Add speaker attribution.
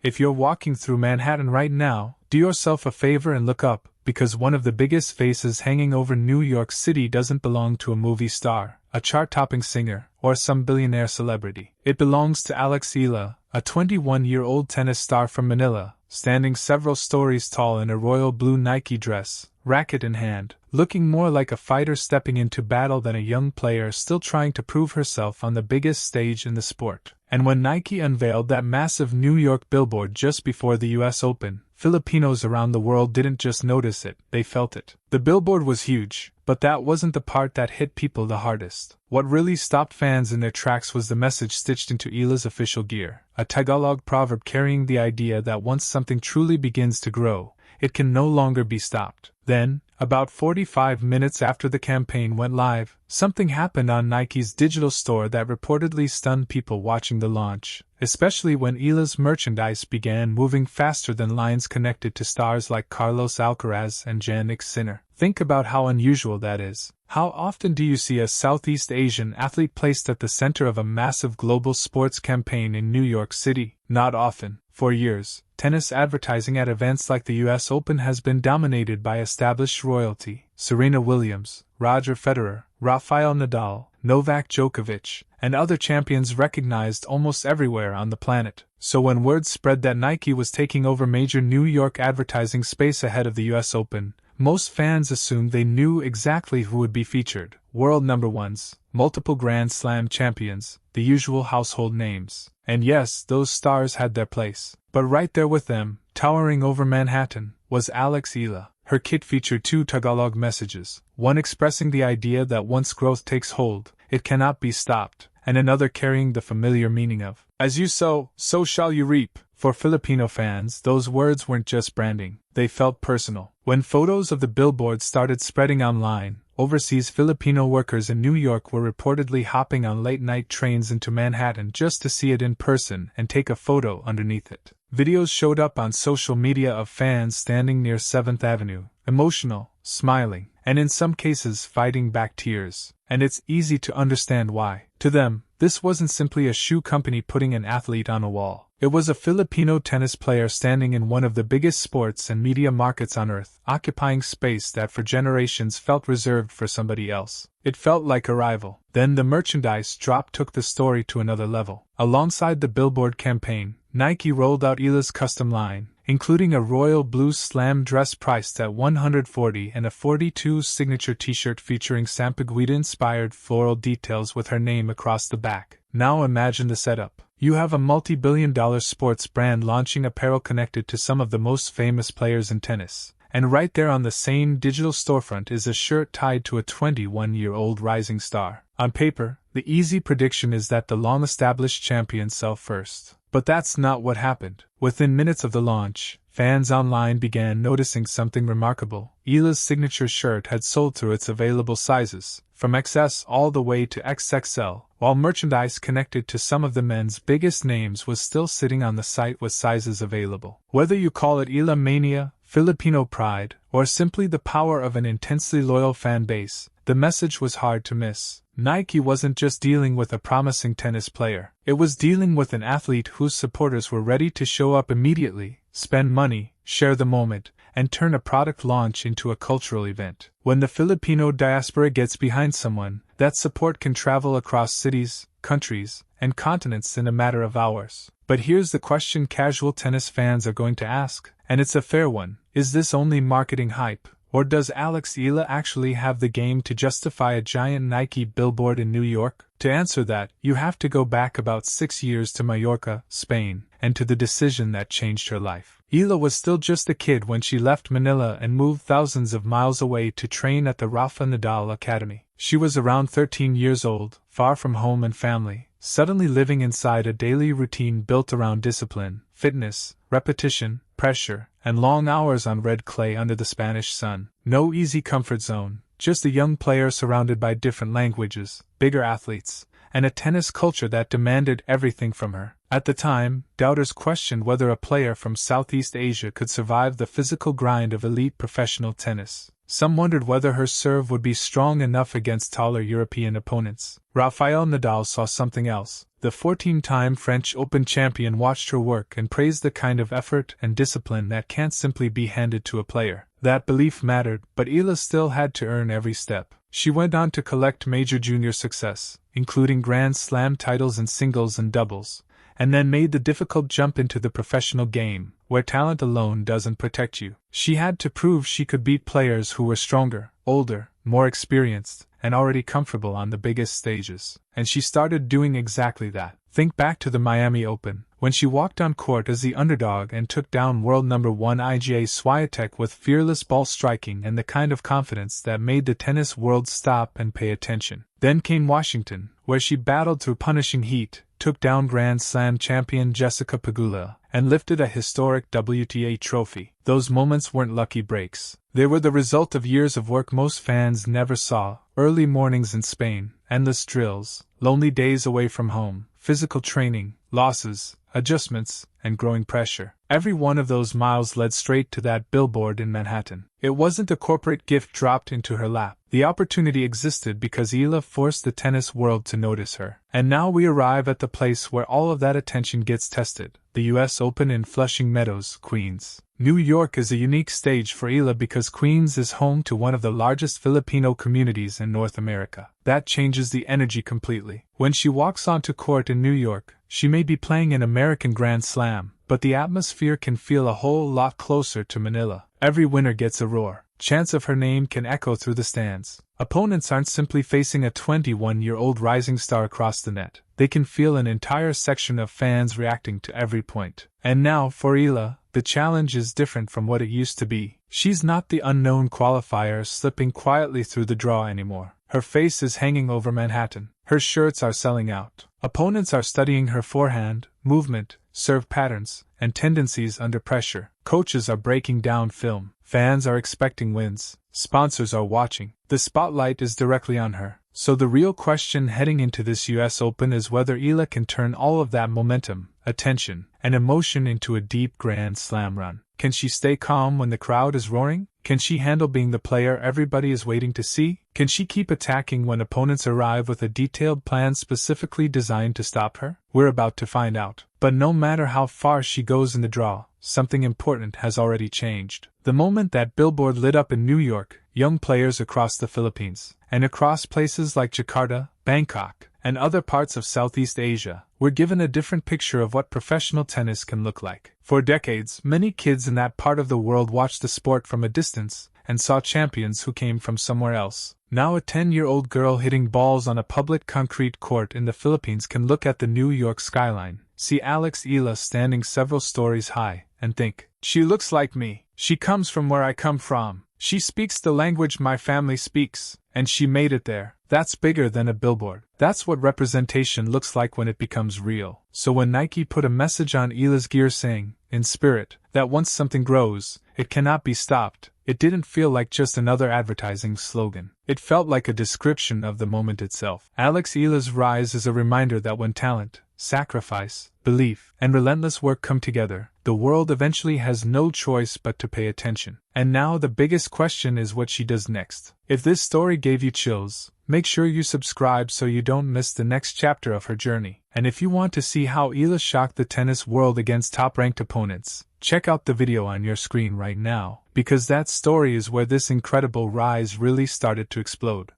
Speaker 1: If you're walking through Manhattan right now, do yourself a favor and look up, because one of the biggest faces hanging over New York City doesn't belong to a movie star, a chart-topping singer, or some billionaire celebrity. It belongs to Alex Eala, a 21-year-old tennis star from Manila, standing several stories tall in a royal blue Nike dress, racket in hand, looking more like a fighter stepping into battle than a young player still trying to prove herself on the biggest stage in the sport. And when Nike unveiled that massive New York billboard just before the US Open, Filipinos around the world didn't just notice it, they felt it. The billboard was huge, but that wasn't the part that hit people the hardest. What really stopped fans in their tracks was the message stitched into Eala's official gear, a Tagalog proverb carrying the idea that once something truly begins to grow, it can no longer be stopped. Then, about 45 minutes after the campaign went live, something happened on Nike's digital store that reportedly stunned people watching the launch, especially when Eala's merchandise began moving faster than lines connected to stars like Carlos Alcaraz and Jannik Sinner. Think about how unusual that is. How often do you see a Southeast Asian athlete placed at the center of a massive global sports campaign in New York City? Not often. For years, tennis advertising at events like the US Open has been dominated by established royalty: Serena Williams, Roger Federer, Rafael Nadal, Novak Djokovic, and other champions recognized almost everywhere on the planet. So when word spread that Nike was taking over major New York advertising space ahead of the US Open, most fans assumed they knew exactly who would be featured: world number ones, multiple Grand Slam champions, the usual household names. And yes, those stars had their place. But right there with them, towering over Manhattan, was Alex Eala. Her kit featured two Tagalog messages, one expressing the idea that once growth takes hold, it cannot be stopped, and another carrying the familiar meaning of, "As you sow, so shall you reap." For Filipino fans, those words weren't just branding, they felt personal. When photos of the billboard started spreading online, overseas Filipino workers in New York were reportedly hopping on late-night trains into Manhattan just to see it in person and take a photo underneath it. Videos showed up on social media of fans standing near 7th Avenue, emotional, smiling, and in some cases fighting back tears. And it's easy to understand why. To them, this wasn't simply a shoe company putting an athlete on a wall. It was a Filipino tennis player standing in one of the biggest sports and media markets on earth, occupying space that for generations felt reserved for somebody else. It felt like a rival. Then the merchandise drop took the story to another level. Alongside the Billboard campaign, Nike rolled out Eala's custom line, including a royal blue slam dress priced at $140 and a $42 signature t-shirt featuring Sampaguita-inspired floral details with her name across the back. Now imagine the setup. You have a multi-billion-dollar sports brand launching apparel connected to some of the most famous players in tennis. And right there on the same digital storefront is a shirt tied to a 21-year-old rising star. On paper, the easy prediction is that the long-established champions sell first. But that's not what happened. Within minutes of the launch, fans online began noticing something remarkable. Eala's signature shirt had sold through its available sizes, from XS all the way to XXL, while merchandise connected to some of the men's biggest names was still sitting on the site with sizes available. Whether you call it Eala Mania, Filipino pride, or simply the power of an intensely loyal fan base, the message was hard to miss. Nike wasn't just dealing with a promising tennis player. It was dealing with an athlete whose supporters were ready to show up immediately, spend money, share the moment, and turn a product launch into a cultural event. When the Filipino diaspora gets behind someone, that support can travel across cities, countries, and continents in a matter of hours. But here's the question casual tennis fans are going to ask, and it's a fair one: is this only marketing hype? Or does Alex Eala actually have the game to justify a giant Nike billboard in New York? To answer that, you have to go back about 6 years to Mallorca, Spain, and to the decision that changed her life. Eala was still just a kid when she left Manila and moved thousands of miles away to train at the Rafa Nadal Academy. She was around 13 years old, far from home and family, suddenly living inside a daily routine built around discipline, fitness, repetition, pressure, and long hours on red clay under the Spanish sun. No easy comfort zone, just a young player surrounded by different languages, bigger athletes, and a tennis culture that demanded everything from her. At the time, doubters questioned whether a player from Southeast Asia could survive the physical grind of elite professional tennis. Some wondered whether her serve would be strong enough against taller European opponents. Rafael Nadal saw something else. The 14-time French Open champion watched her work and praised the kind of effort and discipline that can't simply be handed to a player. That belief mattered, but Eala still had to earn every step. She went on to collect major junior success, including Grand Slam titles in singles and doubles, and then made the difficult jump into the professional game, where talent alone doesn't protect you. She had to prove she could beat players who were stronger, older, more experienced, and already comfortable on the biggest stages. And she started doing exactly that. Think back to the Miami Open, when she walked on court as the underdog and took down world number 1 Iga Swiatek with fearless ball striking and the kind of confidence that made the tennis world stop and pay attention. Then came Washington, where she battled through punishing heat, took down Grand Slam champion Jessica Pegula, and lifted a historic WTA trophy. Those moments weren't lucky breaks. They were the result of years of work most fans never saw: early mornings in Spain, endless drills, lonely days away from home, physical training, losses, adjustments, and growing pressure. Every one of those miles led straight to that billboard in Manhattan. It wasn't a corporate gift dropped into her lap. The opportunity existed because Eala forced the tennis world to notice her. And now we arrive at the place where all of that attention gets tested: the US Open in Flushing Meadows, Queens. New York is a unique stage for Eala because Queens is home to one of the largest Filipino communities in North America. That changes the energy completely. When she walks onto court in New York, she may be playing an American Grand Slam, but the atmosphere can feel a whole lot closer to Manila. Every winner gets a roar. Chants of her name can echo through the stands. Opponents aren't simply facing a 21-year-old rising star across the net. They can feel an entire section of fans reacting to every point. And now, for Eala, the challenge is different from what it used to be. She's not the unknown qualifier slipping quietly through the draw anymore. Her face is hanging over Manhattan. Her shirts are selling out. Opponents are studying her forehand, movement, serve patterns, and tendencies under pressure. Coaches are breaking down film. Fans are expecting wins. Sponsors are watching. The spotlight is directly on her. So the real question heading into this US Open is whether Eala can turn all of that momentum, attention, and emotion into a deep Grand Slam run. Can she stay calm when the crowd is roaring? Can she handle being the player everybody is waiting to see? Can she keep attacking when opponents arrive with a detailed plan specifically designed to stop her? We're about to find out. But no matter how far she goes in the draw, something important has already changed. The moment that Billboard lit up in New York, young players across the Philippines, and across places like Jakarta, Bangkok, and other parts of Southeast Asia, were given a different picture of what professional tennis can look like. For decades, many kids in that part of the world watched the sport from a distance and saw champions who came from somewhere else. Now a 10-year-old girl hitting balls on a public concrete court in the Philippines can look at the New York skyline, see Alex Eala standing several stories high, and think, "She looks like me. She comes from where I come from. She speaks the language my family speaks, and she made it there." That's bigger than a billboard. That's what representation looks like when it becomes real. So when Nike put a message on Eala's gear saying, in spirit, that once something grows, it cannot be stopped, it didn't feel like just another advertising slogan. It felt like a description of the moment itself. Alex Eala's rise is a reminder that when talent, sacrifice, belief, and relentless work come together, the world eventually has no choice but to pay attention. And now the biggest question is what she does next. If this story gave you chills, make sure you subscribe so you don't miss the next chapter of her journey. And if you want to see how Eala shocked the tennis world against top-ranked opponents, check out the video on your screen right now, because that story is where this incredible rise really started to explode.